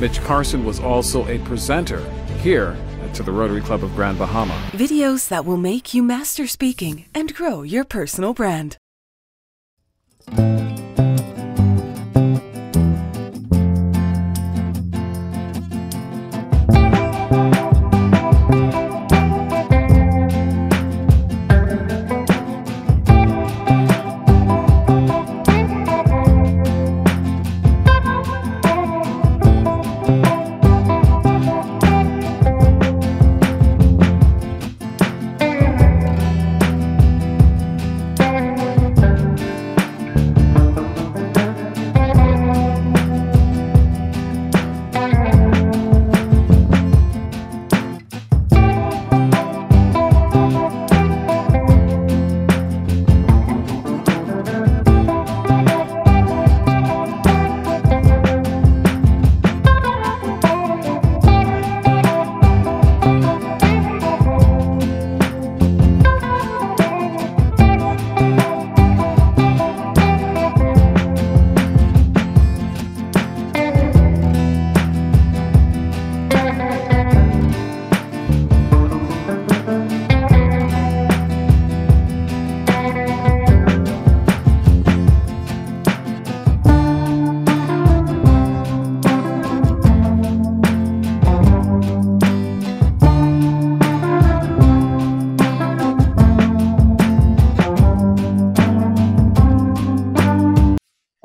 Mitch Carson was also a presenter here to the Rotary Club of Grand Bahama. Videos that will make you master speaking and grow your personal brand.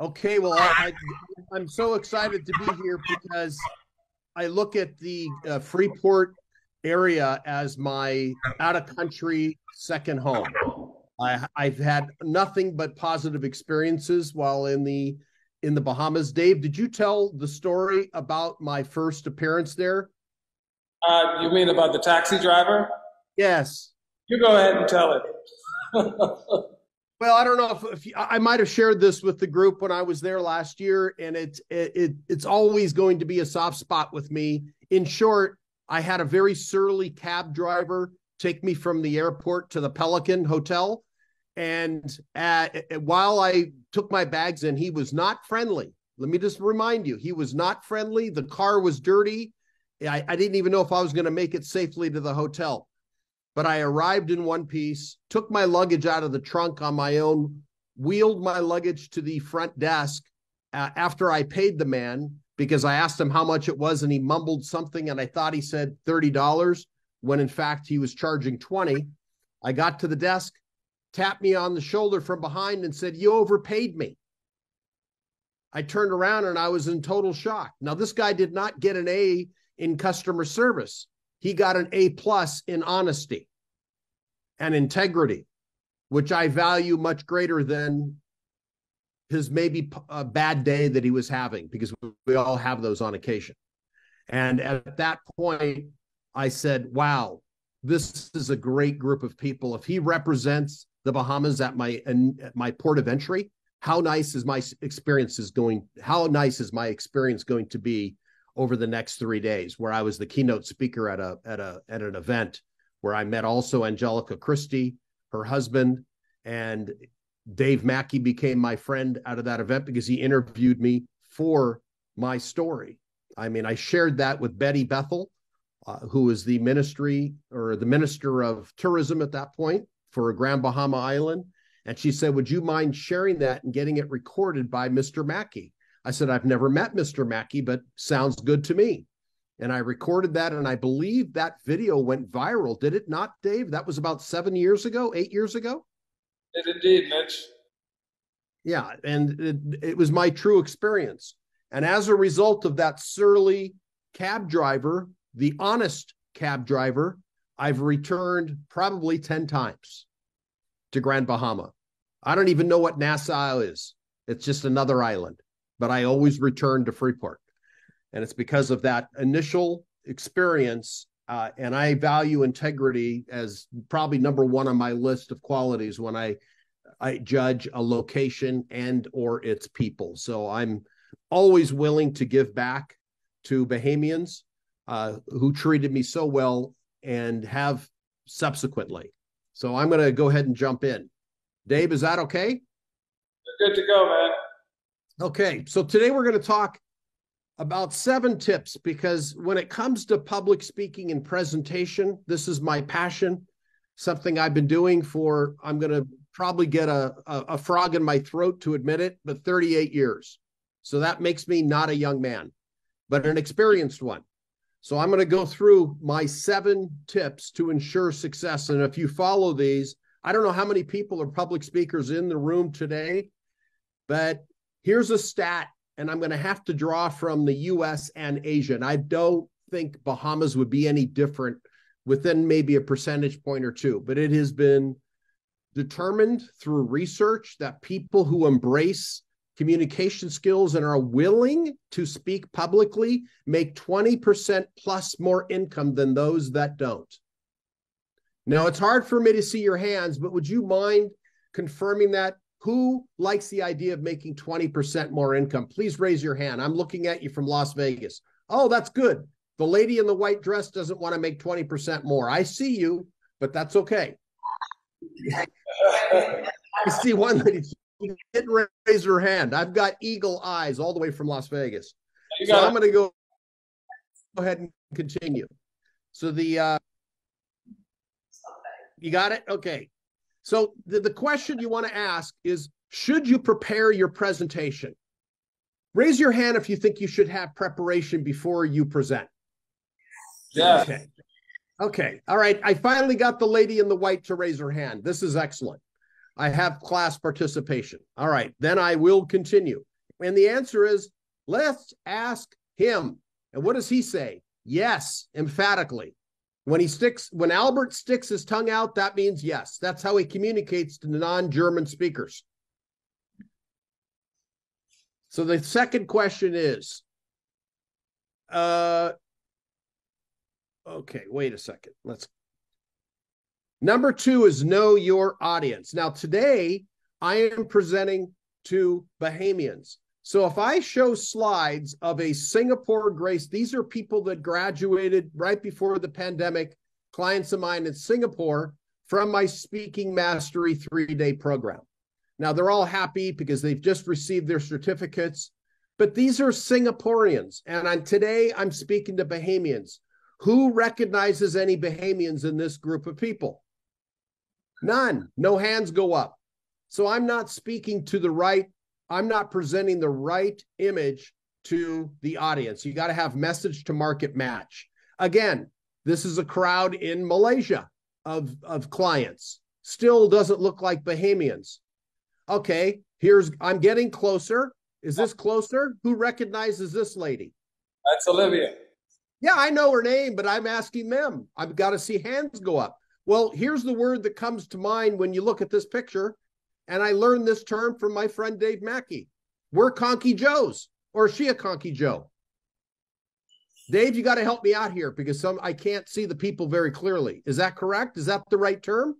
Okay, well, I'm so excited to be here because I look at the Freeport area as my out-of-country second home. I've had nothing but positive experiences while in the Bahamas. Dave, did you tell the story about my first appearance there? You mean about the taxi driver? Yes. You go ahead and tell it. Well, I don't know if I might have shared this with the group when I was there last year, and it's always going to be a soft spot with me. In short, I had a very surly cab driver take me from the airport to the Pelican Hotel, and while I took my bags in, he was not friendly. Let me just remind you, he was not friendly. The car was dirty. I didn't even know if I was going to make it safely to the hotel. But I arrived in one piece, took my luggage out of the trunk on my own, wheeled my luggage to the front desk after I paid the man, because I asked him how much it was and he mumbled something and I thought he said $30 when in fact he was charging $20. I got to the desk, tapped me on the shoulder from behind and said, "You overpaid me." I turned around and I was in total shock. Now, this guy did not get an A in customer service. He got an A+ in honesty and integrity, which I value much greater than his maybe a bad day that he was having, because we all have those on occasion. And at that point, I said, wow, this is a great group of people. If he represents the Bahamas at my port of entry, how nice is my experience going to be over the next 3 days, where I was the keynote speaker at an event where I met also Angelica Christie, her husband, and Dave Mackey became my friend out of that event because he interviewed me for my story. I mean, I shared that with Betty Bethel, who was the minister of tourism at that point for Grand Bahama Island. And she said, "Would you mind sharing that and getting it recorded by Mr. Mackey?" I said, "I've never met Mr. Mackey, but sounds good to me." And I recorded that, and I believe that video went viral. Did it not, Dave? That was about 8 years ago? It indeed, Mitch. Yeah, and it was my true experience. And as a result of that surly cab driver, the honest cab driver, I've returned probably 10 times to Grand Bahama. I don't even know what Nassau is. It's just another island. But I always return to Freeport. And it's because of that initial experience. And I value integrity as probably number one on my list of qualities when I judge a location and or its people. So I'm always willing to give back to Bahamians who treated me so well and have subsequently. So I'm going to go ahead and jump in. Dave, is that okay? You're good to go, man. Okay, so today we're going to talk About 7 tips, because when it comes to public speaking and presentation, this is my passion, something I've been doing for, I'm going to probably get a frog in my throat to admit it, but 38 years. So that makes me not a young man, but an experienced one. So I'm going to go through my 7 tips to ensure success. And if you follow these, I don't know how many people are public speakers in the room today, but here's a stat. And I'm going to have to draw from the US and Asia. And I don't think Bahamas would be any different within maybe a percentage point or 2. But it has been determined through research that people who embrace communication skills and are willing to speak publicly make 20% plus more income than those that don't. Now, it's hard for me to see your hands, but would you mind confirming that? Who likes the idea of making 20% more income? Please raise your hand. I'm looking at you from Las Vegas. Oh, that's good. The lady in the white dress doesn't want to make 20% more. I see you, but that's okay. I see one lady didn't raise her hand. I've got eagle eyes all the way from Las Vegas. So I'm going to go ahead and continue. So you got it? Okay. So the question you want to ask is, should you prepare your presentation? Raise your hand if you think you should have preparation before you present. Yeah. Okay. Okay. All right. I finally got the lady in the white to raise her hand. This is excellent. I have class participation. All right. Then I will continue. And the answer is, let's ask him. And what does he say? Yes, emphatically. When Albert sticks his tongue out, that means yes. That's how he communicates to the non-German speakers. So the second question is, okay, wait a second. Number 2 is know your audience. Now today I am presenting to Bahamians. So if I show slides of a Singapore Grace, these are people that graduated right before the pandemic, clients of mine in Singapore, from my Speaking Mastery 3-day program. Now they're all happy because they've just received their certificates, but these are Singaporeans. And today I'm speaking to Bahamians. Who recognizes any Bahamians in this group of people? None. No hands go up. So I'm not speaking to the right. I'm not presenting the right image to the audience. You got to have message to market match. Again, this is a crowd in Malaysia of clients. Still doesn't look like Bahamians. Okay, I'm getting closer. Is this closer? Who recognizes this lady? That's Olivia. Yeah, I know her name, but I'm asking them. I've got to see hands go up. Well, here's the word that comes to mind when you look at this picture. And I learned this term from my friend Dave Mackey. We're Conky Joes, or is she a Conky Joe? Dave, you got to help me out here because I can't see the people very clearly. Is that correct? Is that the right term?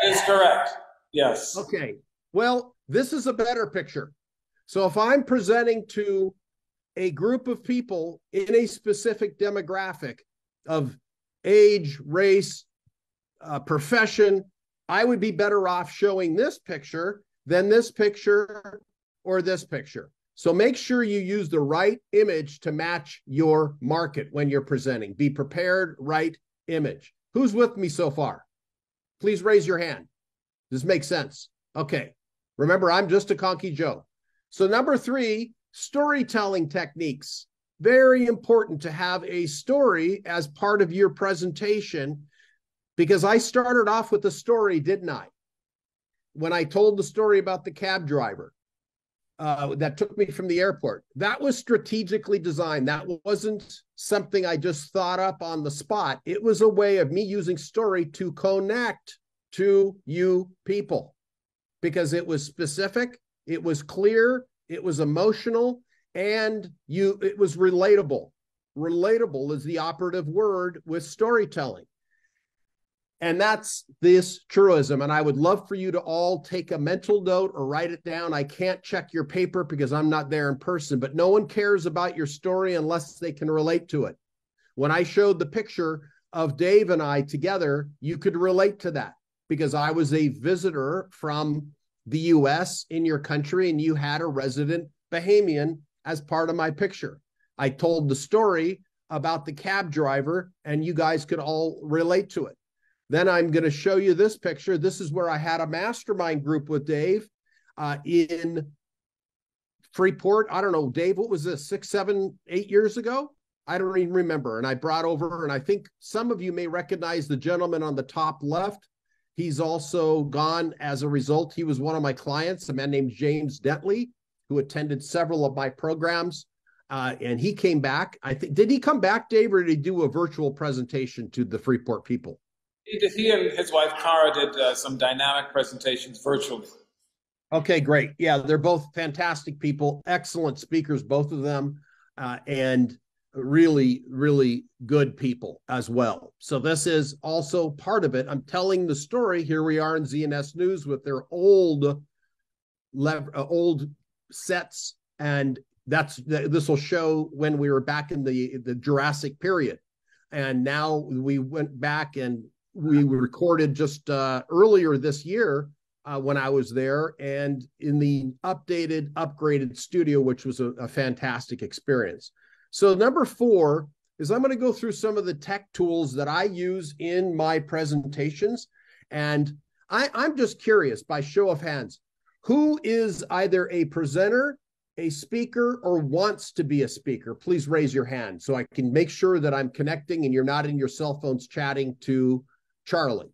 That is correct. Yes. Okay. Well, this is a better picture. So if I'm presenting to a group of people in a specific demographic of age, race, profession, I would be better off showing this picture than this picture or this picture. So make sure you use the right image to match your market when you're presenting. Be prepared, right image. Who's with me so far? Please raise your hand. Does this make sense? Okay. Remember, I'm just a Conky Joe. So number 3, storytelling techniques. Very important to have a story as part of your presentation, because I started off with a story, didn't I? When I told the story about the cab driver that took me from the airport, that was strategically designed. That wasn't something I just thought up on the spot. It was a way of me using story to connect to you people, because it was specific, it was clear, it was emotional, and it was relatable. Relatable is the operative word with storytelling. And that's this truism. And I would love for you to all take a mental note or write it down. I can't check your paper because I'm not there in person, but no one cares about your story unless they can relate to it. When I showed the picture of Dave and I together, you could relate to that because I was a visitor from the US in your country and you had a resident Bahamian as part of my picture. I told the story about the cab driver, and you guys could all relate to it. Then I'm going to show you this picture. This is where I had a mastermind group with Dave in Freeport. I don't know, Dave, what was this, 6, 7, 8 years ago? I don't even remember. And I brought over, and I think some of you may recognize the gentleman on the top left. He's also gone as a result. He was one of my clients, a man named James Dentley, who attended several of my programs. And he came back. I think, did he come back, Dave, or did he do a virtual presentation to the Freeport people? He and his wife, Cara, did some dynamic presentations virtually. Okay, great. Yeah, they're both fantastic people, excellent speakers, both of them, and really, really good people as well. So this is also part of it. I'm telling the story. Here we are in ZNS News with their old sets, and this will show when we were back in the Jurassic period. And now we went back and we recorded just earlier this year when I was there, and in the upgraded studio, which was a fantastic experience. So number 4 is I'm going to go through some of the tech tools that I use in my presentations. And I'm just curious, by show of hands, who is either a presenter, a speaker, or wants to be a speaker? Please raise your hand so I can make sure that I'm connecting and you're not in your cell phones chatting to Charlie.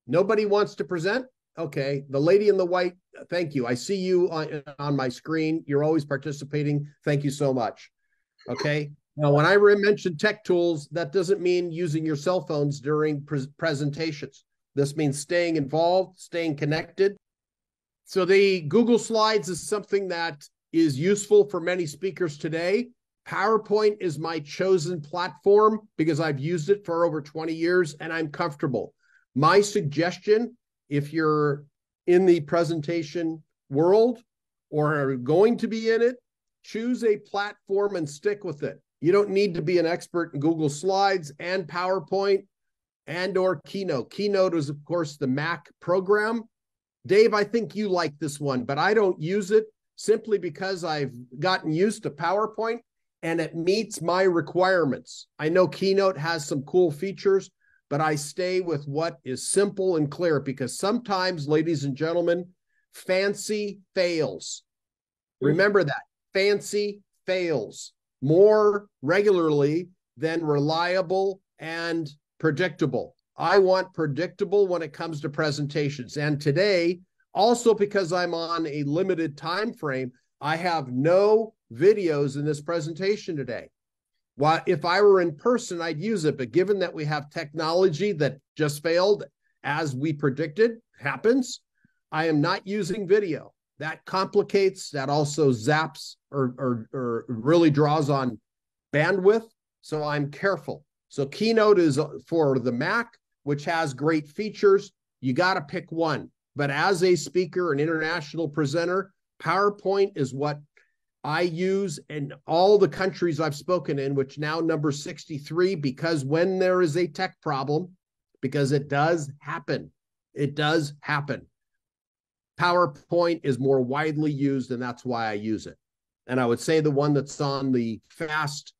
Nobody wants to present? Okay, the lady in the white, thank you. I see you on my screen. You're always participating. Thank you so much. Okay, now when I mention tech tools, that doesn't mean using your cell phones during presentations. This means staying involved, staying connected. So the Google Slides is something that is useful for many speakers today. PowerPoint is my chosen platform because I've used it for over 20 years and I'm comfortable. My suggestion, if you're in the presentation world or are going to be in it, choose a platform and stick with it. You don't need to be an expert in Google Slides and PowerPoint and or Keynote. Keynote is, of course, the Mac program. Dave, I think you like this one, but I don't use it simply because I've gotten used to PowerPoint and it meets my requirements. I know Keynote has some cool features, but I stay with what is simple and clear because sometimes, ladies and gentlemen, fancy fails. Remember that. Fancy fails more regularly than reliable and predictable. I want predictable when it comes to presentations. And today, also because I'm on a limited time frame, I have no videos in this presentation today. While if I were in person, I'd use it. But given that we have technology that just failed, as we predicted, happens, I am not using video. That complicates, that also zaps or really draws on bandwidth. So I'm careful. So Keynote is for the Mac, which has great features. You got to pick one. But as a speaker, an international presenter, PowerPoint is what I use in all the countries I've spoken in, which now number 63, because when there is a tech problem, because it does happen, PowerPoint is more widely used, and that's why I use it. And I would say the one that's on the fast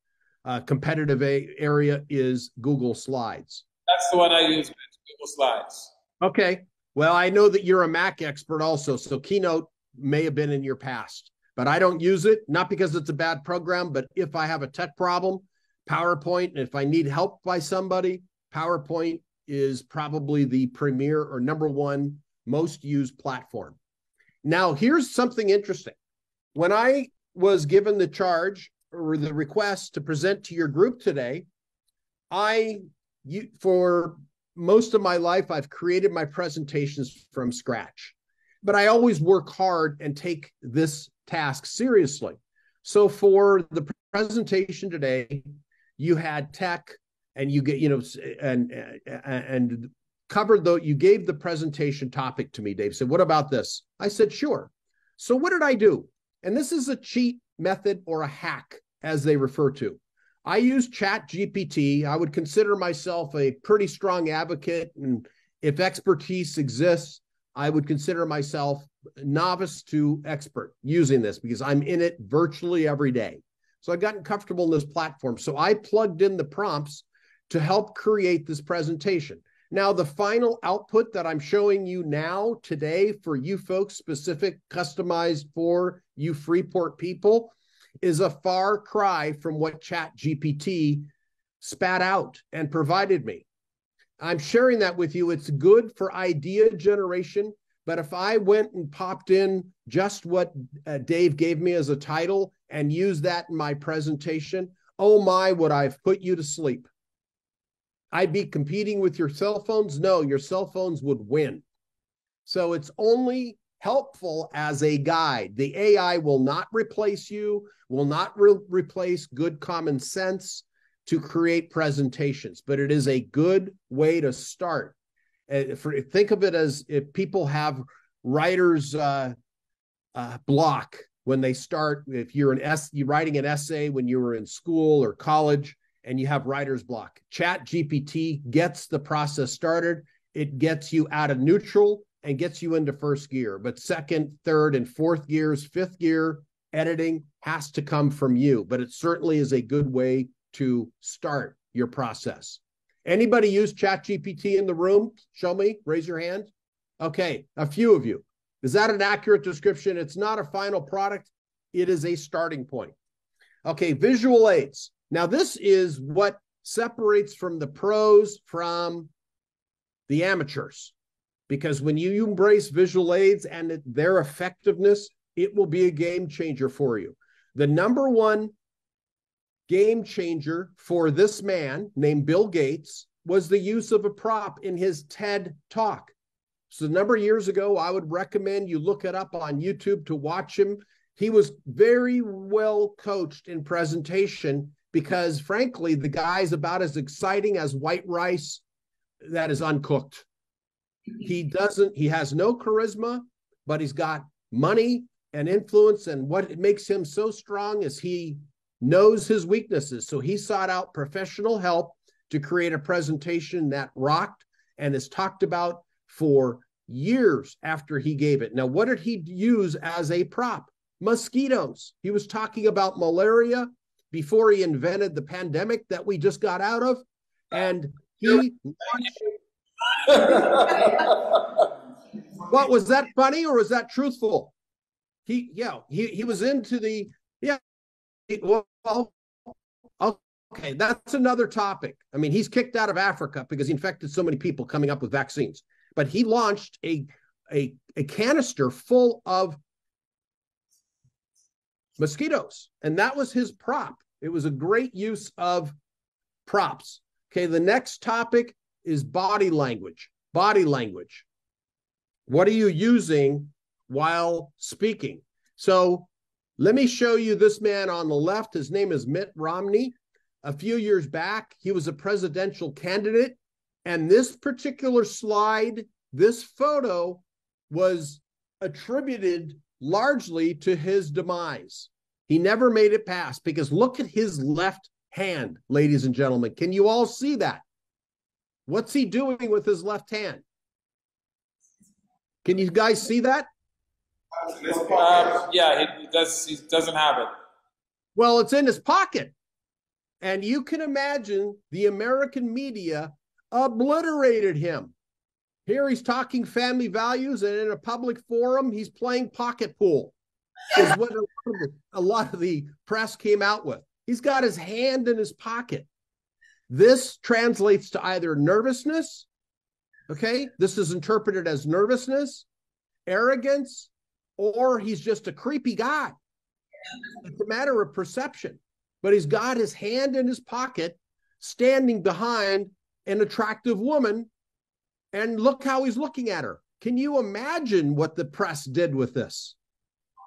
competitive area is Google Slides. That's the one I use, Google Slides. Okay. Well, I know that you're a Mac expert also, so Keynote may have been in your past, but I don't use it, not because it's a bad program, but if I have a tech problem, PowerPoint, and if I need help by somebody, PowerPoint is probably the premier or number one most used platform. Now, here's something interesting. When I was given the charge or the request to present to your group today, for most of my life, I've created my presentations from scratch, but I always work hard and take this task seriously. So for the presentation today, you had tech and you get, and covered though, you gave the presentation topic to me, Dave said, what about this? I said, sure. So what did I do? And this is a cheat method or a hack, as they refer to. I use ChatGPT. I would consider myself a pretty strong advocate. And if expertise exists, I would consider myself novice to expert using this because I'm in it virtually every day. So I've gotten comfortable in this platform. So I plugged in the prompts to help create this presentation. Now, the final output that I'm showing you now today for you folks, specific, customized for you Freeport people, is a far cry from what ChatGPT spat out and provided me. I'm sharing that with you. It's good for idea generation, but if I went and popped in just what Dave gave me as a title and used that in my presentation, oh my, would I have put you to sleep. I'd be competing with your cell phones? No, your cell phones would win. So it's only helpful as a guide. The AI will not replace you, will not replace good common sense to create presentations, but it is a good way to start. Think of it as if people have writer's block when they start. If you're writing an essay when you were in school or college and you have writer's block, ChatGPT gets the process started. It gets you out of neutral and gets you into first gear. But second, third, and fourth gears, fifth gear editing has to come from you. But it certainly is a good way to start your process. Anybody use ChatGPT in the room? Show me, raise your hand. Okay, a few of you. Is that an accurate description? It's not a final product. It is a starting point. Okay, visual aids. Now this is what separates from the pros from the amateurs. Because when you embrace visual aids and their effectiveness, it will be a game changer for you. The number one game changer for this man named Bill Gates was the use of a prop in his TED Talk. So a number of years ago, I would recommend you look it up on YouTube to watch him. He was very well coached in presentation because, frankly, the guy's about as exciting as white rice that is uncooked. He has no charisma, but he's got money and influence. And what makes him so strong is he knows his weaknesses. So he sought out professional help to create a presentation that rocked and is talked about for years after he gave it. Now, what did he use as a prop? Mosquitoes. He was talking about malaria before he invented the pandemic that we just got out of. And he what was that funny or was that truthful? He was into the well, okay, that's another topic. I mean, he's kicked out of Africa because he infected so many people coming up with vaccines. But he launched a canister full of mosquitoes, and that was his prop. It was a great use of props. Okay, the next topic is body language. Body language. What are you using while speaking? So let me show you this man on the left. His name is Mitt Romney. A few years back, he was a presidential candidate. And this particular slide, this photo, was attributed largely to his demise. He never made it past because look at his left hand, ladies and gentlemen. Can you all see that? What's he doing with his left hand? Can you guys see that? Yeah, he doesn't have it. Well, it's in his pocket. And you can imagine the American media obliterated him. Here he's talking family values, and in a public forum, he's playing pocket pool, is what a lot of the press came out with. He's got his hand in his pocket. This translates to either nervousness, okay? This is interpreted as nervousness, arrogance, or he's just a creepy guy. It's a matter of perception. But he's got his hand in his pocket, standing behind an attractive woman, and look how he's looking at her. Can you imagine what the press did with this?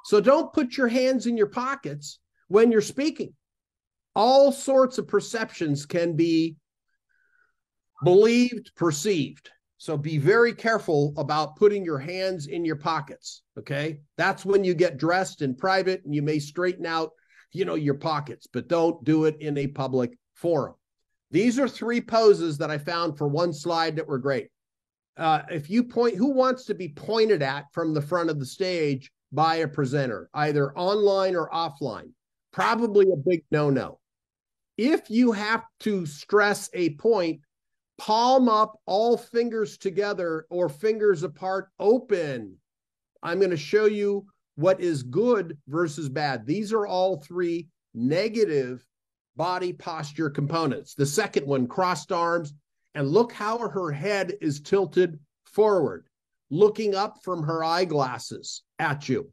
So don't put your hands in your pockets when you're speaking. All sorts of perceptions can be believed, perceived. So be very careful about putting your hands in your pockets, okay? That's when you get dressed in private and you may straighten out, your pockets, but don't do it in a public forum. These are 3 poses that I found for one slide that were great. If you point, who wants to be pointed at from the front of the stage by a presenter, either online or offline? Probably a big no-no. If you have to stress a point, palm up, all fingers together or fingers apart, open. I'm going to show you what is good versus bad. These are all three negative body posture components. The second one, crossed arms, and look how her head is tilted forward, looking up from her eyeglasses at you.